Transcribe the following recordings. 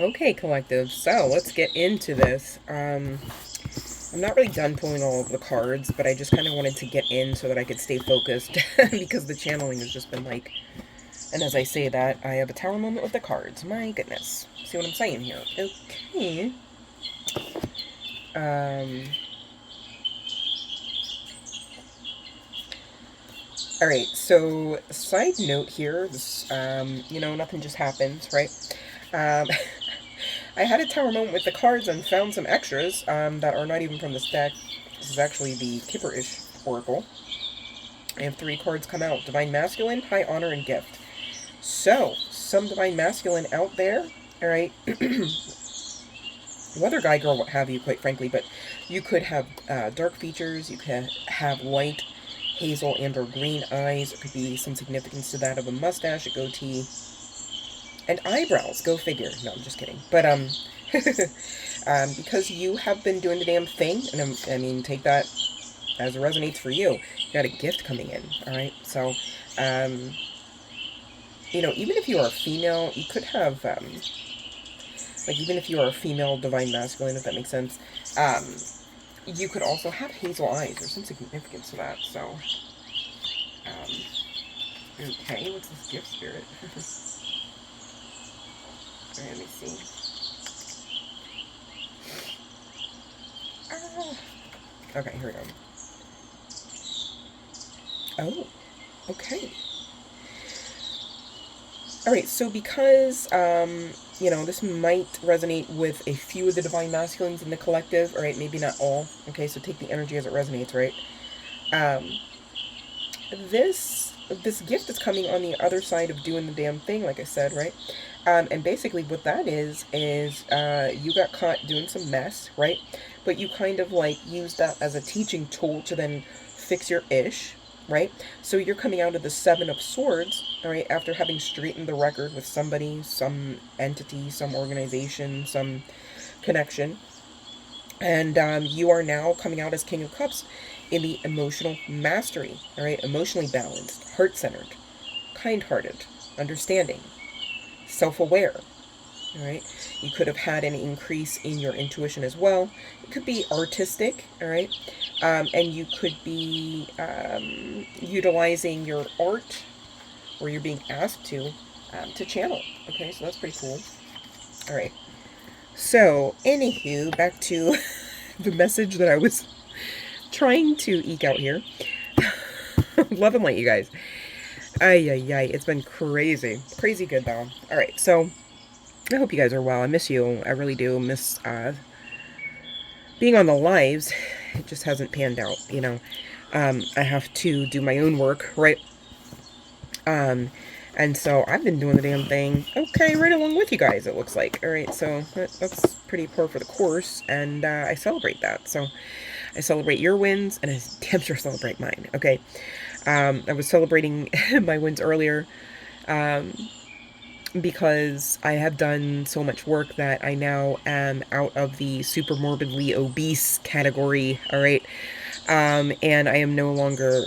Okay, collective, so let's get into this. I'm not really done pulling all of the cards, but I just kind of wanted to get in so that I could stay focused because the channeling has just been like... And as I say that, I have a tower moment with the cards. My goodness. See what I'm saying here? Okay. Alright, so side note here, this, nothing just happens, right? I had a tower moment with the cards and found some extras that are not even from this deck. This is actually the Kipperish Oracle. I have 3 cards come out. Divine Masculine, High Honor, and Gift. So, some Divine Masculine out there, alright? Whether guy, girl, what have you, quite frankly, but you could have dark features, you could have light, hazel, and or green eyes. It could be some significance to that of a mustache, a goatee, and eyebrows. Go figure. No, I'm just kidding. But, because you have been doing the damn thing, and I mean, take that as it resonates for you. You got a gift coming in, alright? So, even if you are a female, you could have, even if you are a female divine masculine, if that makes sense, you could also have hazel eyes. There's some significance to that, so, okay, what's this gift, Spirit? Alright, let me see. Okay, here we go. Oh, okay. Alright, so because, this might resonate with a few of the Divine Masculines in the collective, alright, maybe not all, okay, so take the energy as it resonates, right? This gift is coming on the other side of doing the damn thing, like I said, right? And basically what that is you got caught doing some mess, right? But you kind of like use that as a teaching tool to then fix your ish, right? So you're coming out of the 7 of Swords, all right, after having straightened the record with somebody, some entity, some organization, some connection. And you are now coming out as King of Cups in the emotional mastery, all right? Emotionally balanced, heart-centered, kind-hearted, understanding, self-aware, all right? You could have had an increase in your intuition as well. It could be artistic, all right? And you could be utilizing your art, or you're being asked to channel, okay? So that's pretty cool. All right. So, anywho, back to the message that I was trying to eke out here. Love and light, you guys. Ay, it's been crazy. Crazy good, though. Alright, so I hope you guys are well. I miss you. I really do miss being on the lives. It just hasn't panned out, I have to do my own work, right? And so I've been doing the damn thing, okay, right along with you guys, it looks like. Alright, so that's pretty par for the course, and I celebrate that. So I celebrate your wins, and I damn sure celebrate mine, okay? I was celebrating my wins earlier, because I have done so much work that I now am out of the super morbidly obese category, alright? And I am no longer,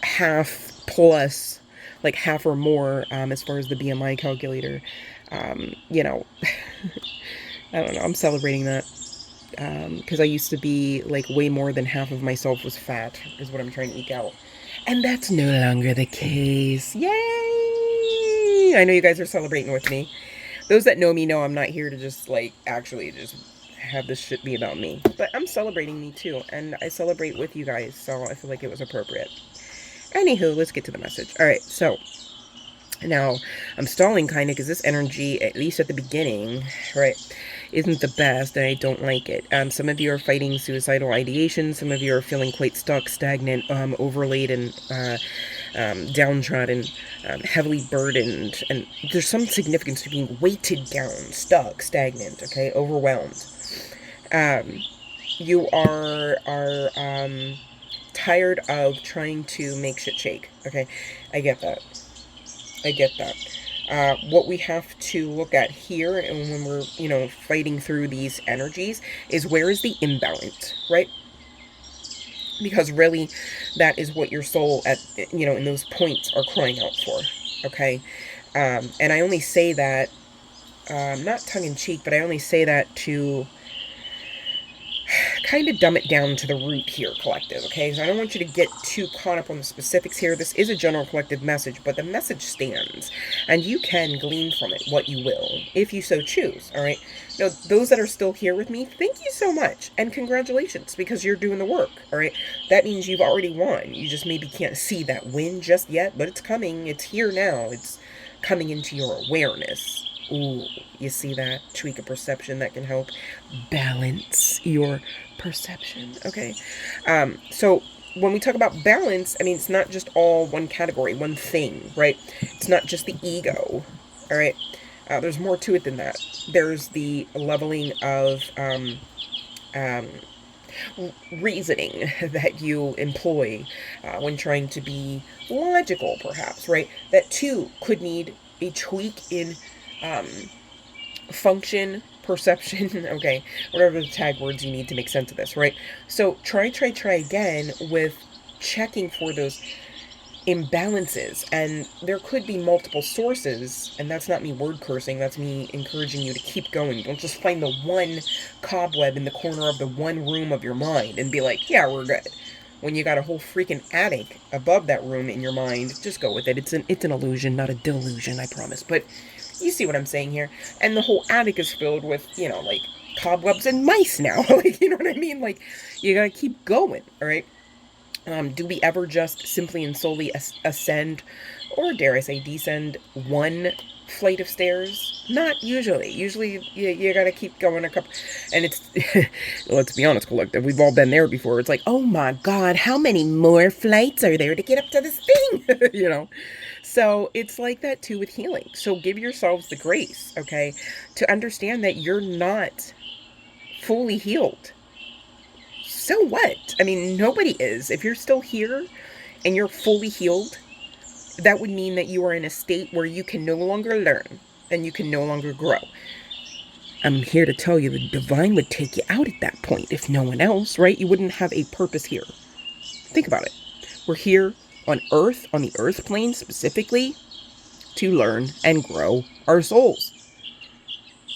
half plus, like half or more, as far as the BMI calculator. I don't know, I'm celebrating that. Because I used to be, like, way more than half of myself was fat, is what I'm trying to eke out. And that's no longer the case. Yay! I know you guys are celebrating with me. Those that know me know I'm not here to just, like, actually just have this shit be about me. But I'm celebrating me, too. And I celebrate with you guys, so I feel like it was appropriate. Anywho, let's get to the message. Alright, so... Now, I'm stalling kind of because this energy, at least at the beginning, right, isn't the best, and I don't like it. Some of you are fighting suicidal ideation. Some of you are feeling quite stuck, stagnant, overlaid, and downtrodden, heavily burdened, and there's some significance to being weighted down, stuck, stagnant, okay, overwhelmed. You are tired of trying to make shit shake, okay? I get that. I get that. What we have to look at here, and when we're, fighting through these energies, is where is the imbalance, right? Because really, that is what your soul in those points are crying out for, okay? And I only say that, not tongue-in-cheek, but I only say that to kind of dumb it down to the root here, collective, okay? So I don't want you to get too caught up on the specifics here. This is a general collective message, but the message stands, and you can glean from it what you will, if you so choose, all right? Now, those that are still here with me, thank you so much, and congratulations, because you're doing the work, all right? That means you've already won. You just maybe can't see that win just yet, but it's coming. It's here now. It's coming into your awareness. Ooh, you see that? Tweak a perception that can help balance your perception, okay? So when we talk about balance, I mean, it's not just all one category, one thing, right? It's not just the ego, all right? There's more to it than that. There's the leveling of reasoning that you employ when trying to be logical, perhaps, right? That too could need a tweak in function, perception, okay, whatever the tag words you need to make sense of this, right? So try again with checking for those imbalances, and there could be multiple sources, and that's not me word cursing, that's me encouraging you to keep going. Don't just find the one cobweb in the corner of the one room of your mind and be like, yeah, we're good. When you got a whole freaking attic above that room in your mind, just go with it. It's an illusion, not a delusion, I promise. But you see what I'm saying here. And the whole attic is filled with, like, cobwebs and mice now. Like, you know what I mean? Like, you gotta keep going, all right? Do we ever just simply and solely ascend, or dare I say descend, one flight of stairs? Not usually. Usually you gotta keep going a couple, and it's, let's be honest, collective, we've all been there before. It's like, oh my god, how many more flights are there to get up to this thing? So it's like that too with healing. So give yourselves the grace, okay, to understand that you're not fully healed. So what? I mean, nobody is. If you're still here and you're fully healed, that would mean that you are in a state where you can no longer learn and you can no longer grow. I'm here to tell you the divine would take you out at that point, if no one else, right? You wouldn't have a purpose here. Think about it. We're here on Earth, on the Earth plane specifically, to learn and grow our souls.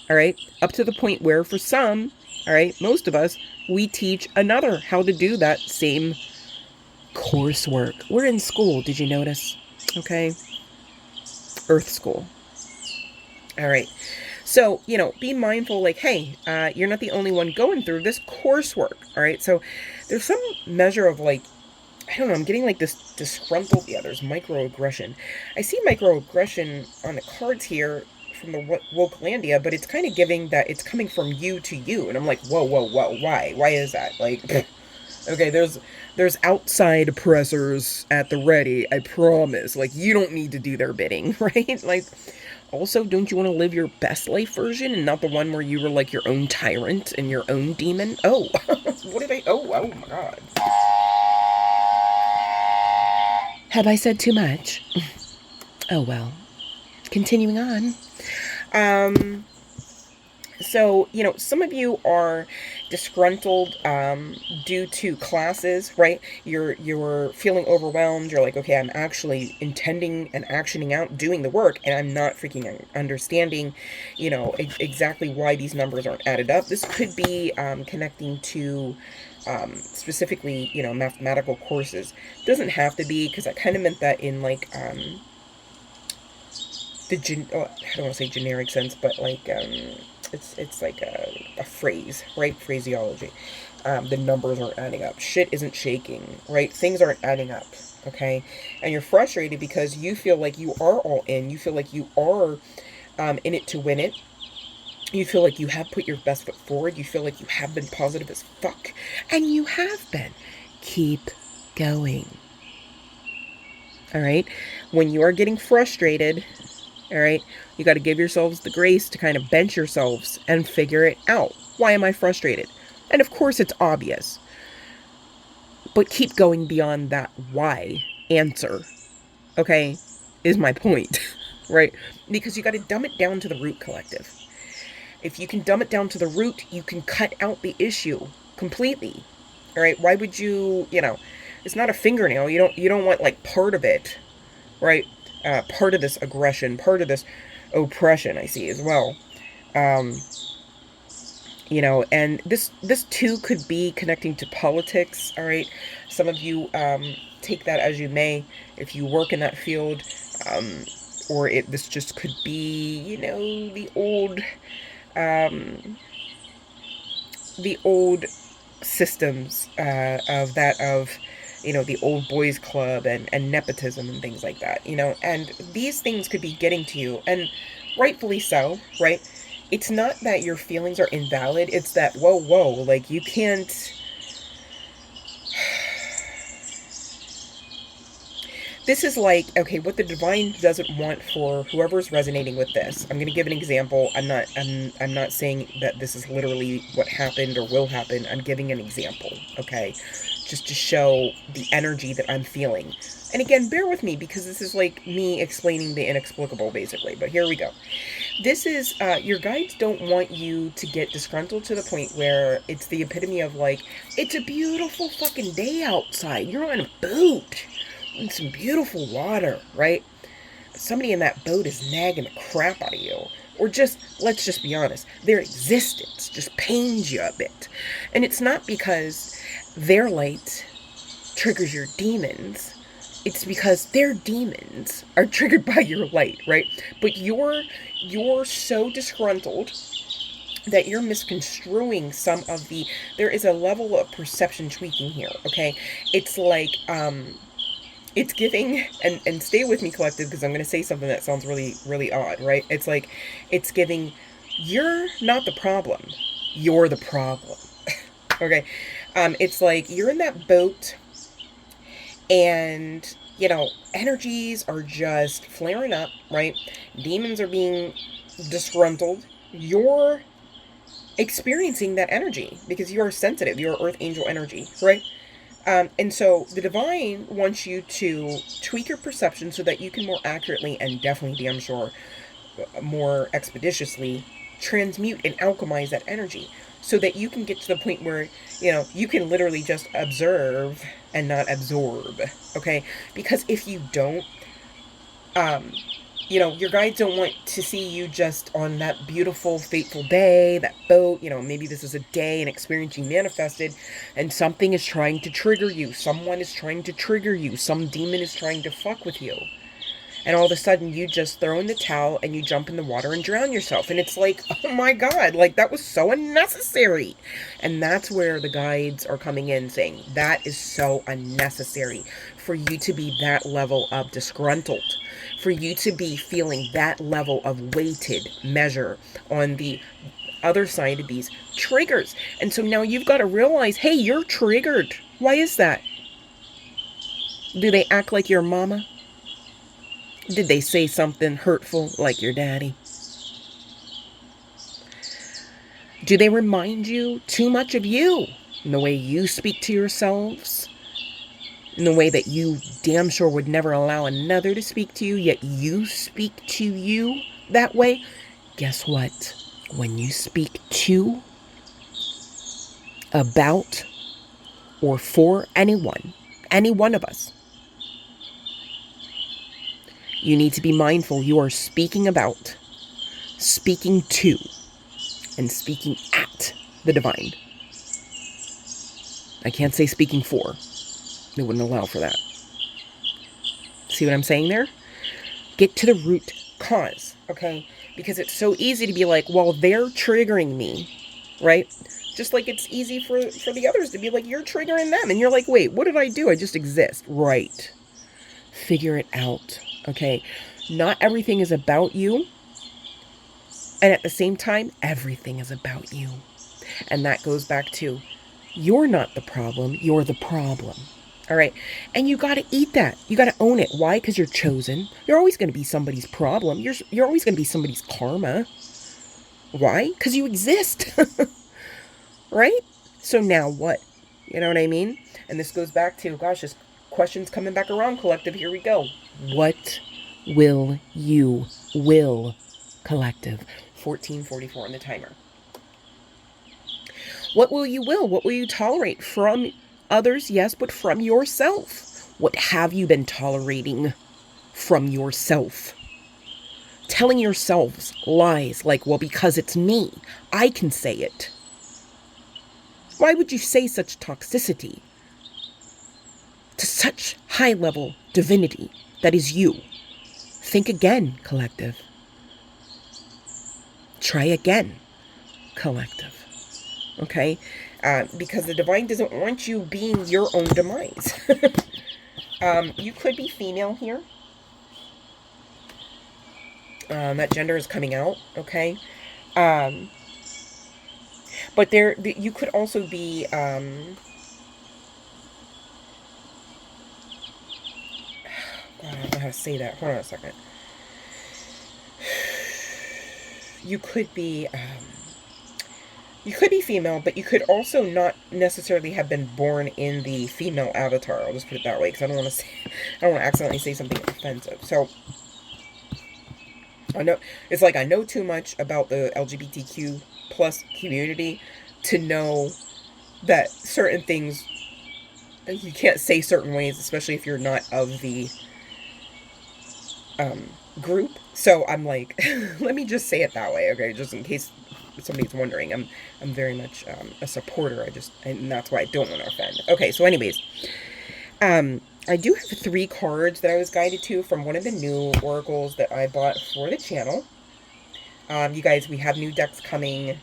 All right? Up to the point where for some, all right, most of us, we teach another how to do that same coursework. We're in school, did you notice? Okay? Earth school. All right. So, be mindful, like, hey, you're not the only one going through this coursework. All right? So there's some measure of, like, I don't know, I'm getting like this disgruntled, there's microaggression. I see microaggression on the cards here from the Wokelandia, but it's kind of giving that it's coming from you to you. And I'm like, whoa, why? Why is that? Like, okay, there's outside pressers at the ready, I promise. Like, you don't need to do their bidding, right? Like, also, don't you want to live your best life version and not the one where you were like your own tyrant and your own demon? Oh, what did oh my god. Have I said too much? Oh well. Continuing on. So, some of you are disgruntled due to classes, right? You're feeling overwhelmed. You're like, okay, I'm actually intending and actioning out, doing the work, and I'm not freaking understanding, exactly why these numbers aren't added up. This could be connecting to specifically, mathematical courses. Doesn't have to be, because I kind of meant that in like I don't want to say generic sense, but like it's like a phrase, right? Phraseology. The numbers aren't adding up. Shit isn't shaking, right? Things aren't adding up, okay? And you're frustrated because you feel like you are all in. You feel like you are in it to win it. You feel like you have put your best foot forward. You feel like you have been positive as fuck. And you have been. Keep going. All right. When you are getting frustrated, all right, you got to give yourselves the grace to kind of bench yourselves and figure it out. Why am I frustrated? And of course, it's obvious. But keep going beyond that why answer, okay, is my point, right? Because you got to dumb it down to the root, collective. If you can dumb it down to the root, you can cut out the issue completely. All right? Why would you, it's not a fingernail. You don't want like part of it, right? Part of this aggression, part of this oppression I see as well. And this too could be connecting to politics, all right? Some of you take that as you may if you work in that field, or this just could be, the old systems of the old boys club and nepotism and things like that, and these things could be getting to you, and rightfully so, right? It's not that your feelings are invalid, it's that whoa, like you can't. This is like, okay, what the divine doesn't want for whoever's resonating with this. I'm going to give an example. I'm not saying that this is literally what happened or will happen. I'm giving an example, okay? Just to show the energy that I'm feeling. And again, bear with me because this is like me explaining the inexplicable, basically. But here we go. This is, your guides don't want you to get disgruntled to the point where it's the epitome of like, it's a beautiful fucking day outside. You're on a boat. And some beautiful water, right? Somebody in that boat is nagging the crap out of you. Or let's just be honest, their existence just pains you a bit. And it's not because their light triggers your demons. It's because their demons are triggered by your light, right? But you're so disgruntled that you're misconstruing some of there is a level of perception tweaking here, okay? It's like, it's giving, and stay with me, collective, because I'm going to say something that sounds really, really odd, right? It's like, it's giving, you're not the problem, you're the problem. Okay? It's like, you're in that boat, and, energies are just flaring up, right? Demons are being disgruntled. You're experiencing that energy, because you are sensitive, you're earth angel energy, right? And so the divine wants you to tweak your perception so that you can more accurately and definitely, I'm sure, more expeditiously transmute and alchemize that energy so that you can get to the point where, you can literally just observe and not absorb, okay? Because if you don't, your guides don't want to see you just on that beautiful, fateful day, that boat, maybe this is a day, an experience you manifested, and something is trying to trigger you. Someone is trying to trigger you. Some demon is trying to fuck with you. And all of a sudden, you just throw in the towel and you jump in the water and drown yourself. And it's like, oh my God, like that was so unnecessary. And that's where the guides are coming in saying, that is so unnecessary for you to be that level of disgruntled, for you to be feeling that level of weighted measure on the other side of these triggers. And so now you've got to realize, hey, you're triggered. Why is that? Do they act like your mama? Did they say something hurtful like your daddy? Do they remind you too much of you in the way you speak to yourselves? In the way that you damn sure would never allow another to speak to you, yet you speak to you that way? Guess what? When you speak to, about, or for anyone, any one of us, you need to be mindful you are speaking about, speaking to, and speaking at the divine. I can't say speaking for. They wouldn't allow for that. See what I'm saying there? Get to the root cause, okay? Because it's so easy to be like, well, they're triggering me, right? Just like it's easy for the others to be like, you're triggering them. And you're like, wait, what did I do? I just exist. Right. Figure it out, okay? Not everything is about you. And at the same time, everything is about you. And that goes back to, you're not the problem, you're the problem. All right. And you got to eat that. You got to own it. Why? Because you're chosen. You're always going to be somebody's problem. You're always going to be somebody's karma. Why? Because you exist. Right? So now what? You know what I mean? And this goes back to, gosh, this question's coming back around, collective. Here we go. What will you will, collective? 1444 on the timer. What will you will? What will you tolerate from others? Yes, but from yourself. What have you been tolerating from yourself? Telling yourselves lies like, well, because it's me, I can say it. Why would you say such toxicity to such high-level divinity that is you? Think again, collective. Try again, collective. Okay? Because the divine doesn't want you being your own demise. You could be female here. That gender is coming out, okay? But you could also be, I don't know how to say that. Hold on a second. You could be female, but you could also not necessarily have been born in the female avatar. I'll just put it that way, because I don't want to accidentally say something offensive. So, I know, it's like I know too much about the LGBTQ plus community to know that certain things, you can't say certain ways, especially if you're not of the group. So I'm like, let me just say it that way, okay? Just in case somebody's wondering, I'm very much a supporter. And that's why I don't want to offend. Okay, so anyways, I do have 3 cards that I was guided to from one of the new oracles that I bought for the channel. You guys, we have new decks coming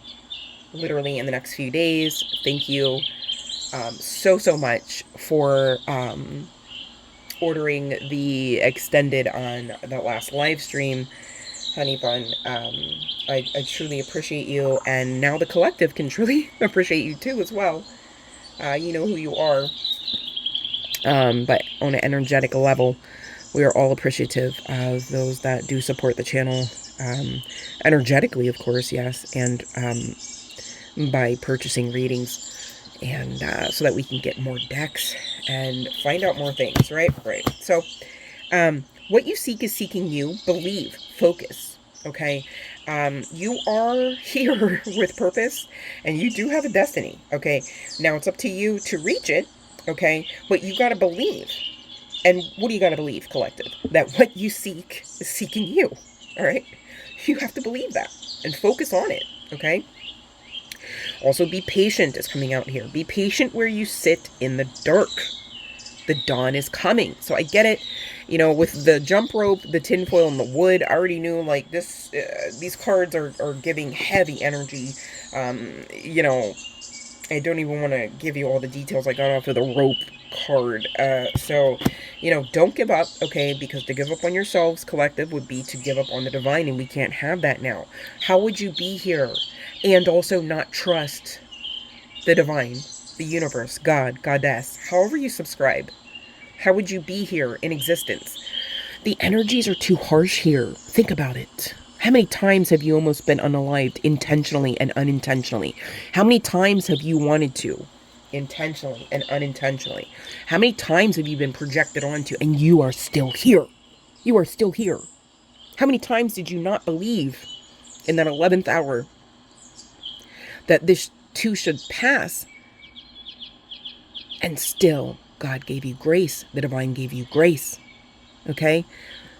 literally in the next few days. Thank you so much for ordering the extended on the last live stream, honey bun. I truly appreciate you, and now the collective can truly appreciate you too as well. You know who you are. But on an energetic level, we are all appreciative of those that do support the channel, energetically, of course, yes, and by purchasing readings, and so that we can get more decks and find out more things, right? Right. So, what you seek is seeking you. Believe. Focus. Okay? You are here with purpose, and you do have a destiny, okay? Now, it's up to you to reach it, okay? But you got to believe. And what do you got to believe, collective? That what you seek is seeking you, all right? You have to believe that and focus on it, okay? Also, be patient is coming out here. Be patient where you sit in the dark. The dawn is coming. So I get it. You know, with the jump rope, the tinfoil, and the wood, I already knew, like, this. These cards are giving heavy energy. You know, I don't even want to give you all the details I got off of the rope card. So, you know, don't give up, okay? Because to give up on yourselves, collective, would be to give up on the divine, and we can't have that now. How would you be here and also not trust the divine, the universe, God, goddess, however you subscribe? How would you be here in existence? The energies are too harsh here. Think about it. How many times have you almost been unalived intentionally and unintentionally? How many times have you wanted to intentionally and unintentionally? How many times have you been projected onto and you are still here? You are still here. How many times did you not believe in that 11th hour that this too should pass? And still, God gave you grace. The divine gave you grace. Okay?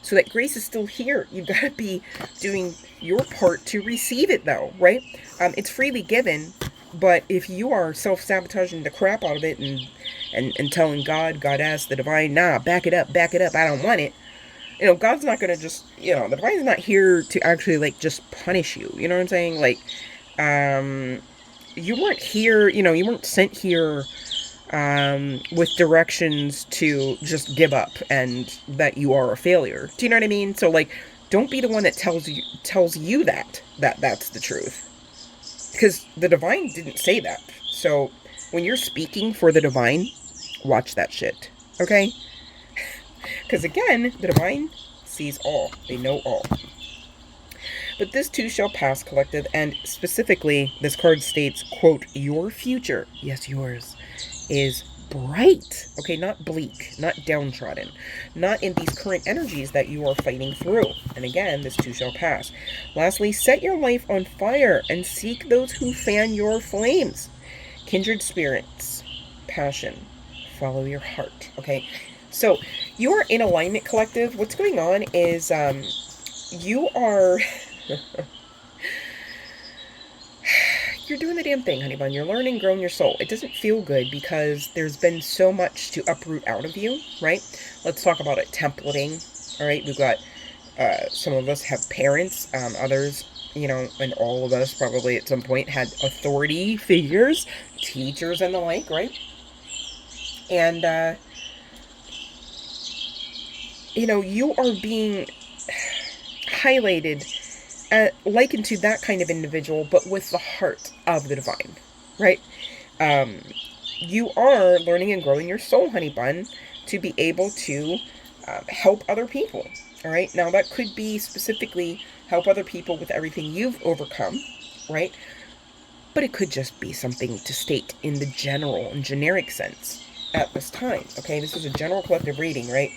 So that grace is still here. You've got to be doing your part to receive it, though, right? It's freely given, but if you are self-sabotaging the crap out of it and telling God, goddess, the divine, nah, back it up, I don't want it. You know, God's not going to just, you know, the divine's not here to actually, like, just punish you. You know what I'm saying? Like, you weren't here, you know, you weren't sent here with directions to just give up and that you are a failure. Do you know what I mean? So, like, don't be the one that tells you that that's the truth, because the divine didn't say that. So when you're speaking for the divine, watch that shit. Okay? Because again, the divine sees all. They know all. But this too shall pass, collective, and specifically, this card states, quote, your future, yes, yours, is bright. Okay, not bleak, not downtrodden, not in these current energies that you are fighting through. And again, this too shall pass. Lastly, set your life on fire and seek those who fan your flames. Kindred spirits, passion, follow your heart. Okay, so you are in alignment, collective. What's going on is you are you're doing the damn thing, honey bun. You're learning, growing your soul. It doesn't feel good because there's been so much to uproot out of you, right? Let's talk about it. Templating, all right? We've got some of us have parents, others, you know, and all of us probably at some point had authority figures, teachers and the like, right? And, you know, you are being highlighted, likened to that kind of individual, but with the heart of the divine, right? You are learning and growing your soul, honey bun, to be able to help other people. All right. Now that could be specifically help other people with everything you've overcome, right? But it could just be something to state in the general and generic sense at this time. Okay, this is a general collective reading, right?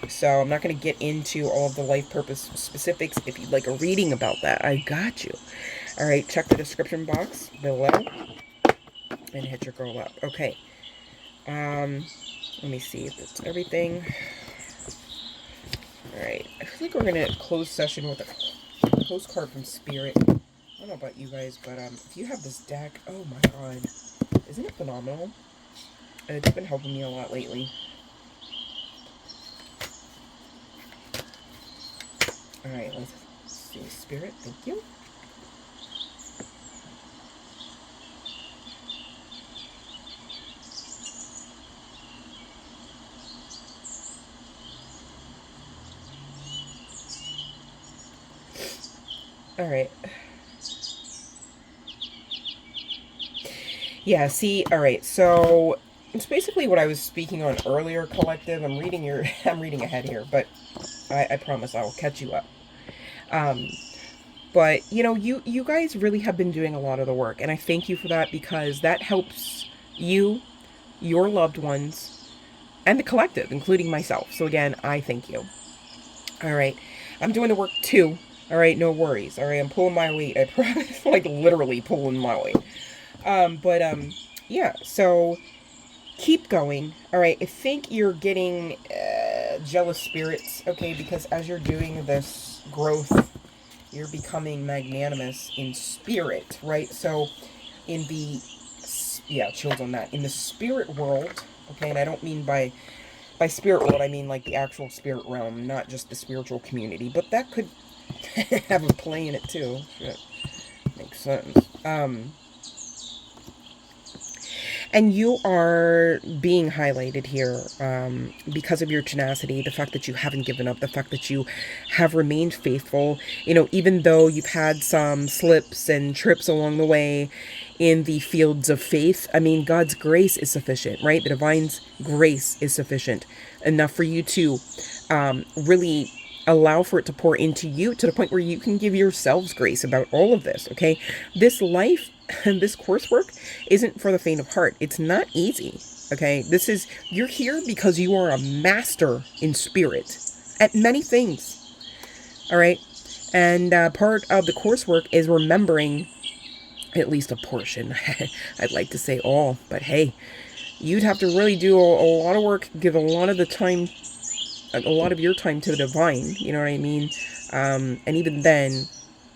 So I'm not going to get into all of the life purpose specifics. If you'd like a reading about that, I got you. All right, check the description box below and hit your girl up. Okay. Let me see if that's everything. Alright, I feel like we're going to close session with a postcard from Spirit. I don't know about you guys, but if you have this deck, oh my god. Isn't it phenomenal? It's been helping me a lot lately. Alright, let's see. Spirit, thank you. Alright. Yeah, see, alright, so it's basically what I was speaking on earlier, collective. I'm reading ahead here, but I promise I'll catch you up. But, you know, you guys really have been doing a lot of the work, and I thank you for that because that helps you, your loved ones, and the collective, including myself. So again, I thank you. All right. I'm doing the work too. All right. No worries. All right. I'm pulling my weight. I promise. Like literally pulling my weight. Yeah. So keep going. All right. I think you're getting jealous spirits. Okay. Because as you're doing this growth, you're becoming magnanimous in spirit. Right. So in the, yeah, chills on that. In the spirit world. Okay. And I don't mean by spirit world, I mean like the actual spirit realm, not just the spiritual community. But that could have a play in it too. Shit. Makes sense. And you are being highlighted here because of your tenacity, the fact that you haven't given up, the fact that you have remained faithful. You know, even though you've had some slips and trips along the way in the fields of faith, I mean, God's grace is sufficient, right? The divine's grace is sufficient enough for you to really allow for it to pour into you to the point where you can give yourselves grace about all of this, okay? This life and this coursework isn't for the faint of heart. It's not easy, okay? You're here because you are a master in spirit at many things, all right? And part of the coursework is remembering at least a portion. I'd like to say all, but hey, you'd have to really do a lot of work, give a lot of your time to the divine, you know what I mean? And even then,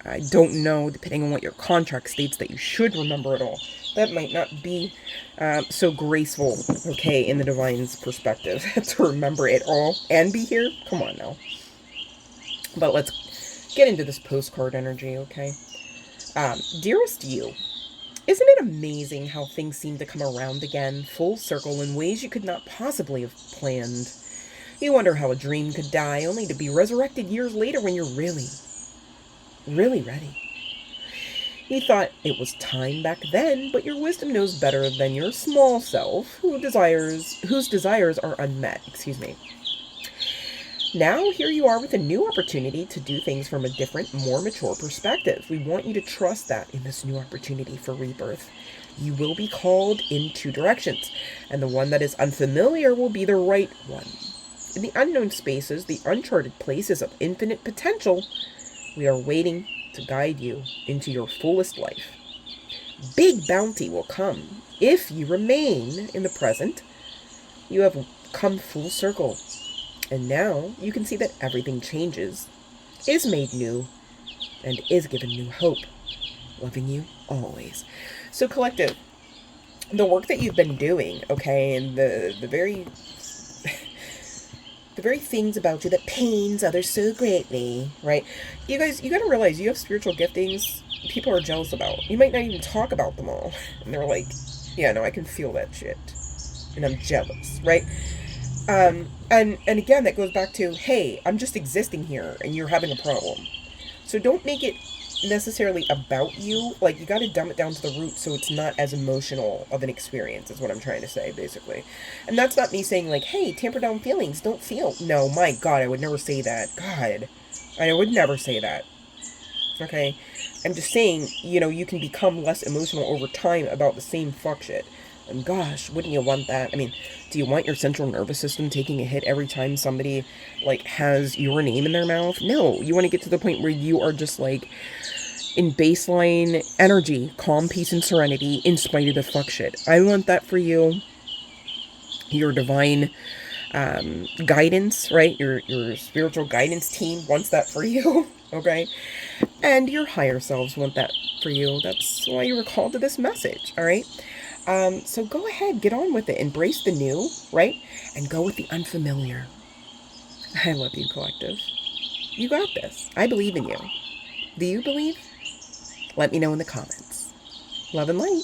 I don't know, depending on what your contract states, that you should remember it all. That might not be so graceful, okay, in the divine's perspective, to remember it all and be here. Come on now. But let's get into this postcard energy, okay? Dearest you, isn't it amazing how things seem to come around again, full circle, in ways you could not possibly have planned? You wonder how a dream could die, only to be resurrected years later when you're really, really ready. We thought it was time back then, but your wisdom knows better than your small self, whose desires are unmet. Excuse me. Now, here you are with a new opportunity to do things from a different, more mature perspective. We want you to trust that in this new opportunity for rebirth. You will be called in two directions, and the one that is unfamiliar will be the right one. In the unknown spaces, the uncharted places of infinite potential, we are waiting to guide you into your fullest life. Big bounty will come if you remain in the present. You have come full circle. And now you can see that everything changes, is made new, and is given new hope. Loving you always. So collective, the work that you've been doing, okay, and the very the very things about you that pains others so greatly, right? You guys, you gotta realize you have spiritual giftings people are jealous about. You might not even talk about them all. And they're like, yeah, no, I can feel that shit. And I'm jealous, right? And again, that goes back to, hey, I'm just existing here and you're having a problem. So don't make it necessarily about you. Like, you got to dumb it down to the root so it's not as emotional of an experience, is what I'm trying to say, basically. And that's not me saying, like, hey, tamper down feelings, don't feel. No, my God, I would never say that. God, I would never say that. Okay? I'm just saying, you know, you can become less emotional over time about the same fuck shit. And gosh, wouldn't you want that? I mean, do you want your central nervous system taking a hit every time somebody, like, has your name in their mouth? No, you want to get to the point where you are just, like, in baseline energy, calm, peace, and serenity, in spite of the fuck shit. I want that for you. Your divine guidance, right? Your spiritual guidance team wants that for you, okay? And your higher selves want that for you. That's why you were called to this message, all right? So go ahead, get on with it. Embrace the new, right? And go with the unfamiliar. I love you, collective. You got this. I believe in you. Do you believe? Let me know in the comments. Love and light.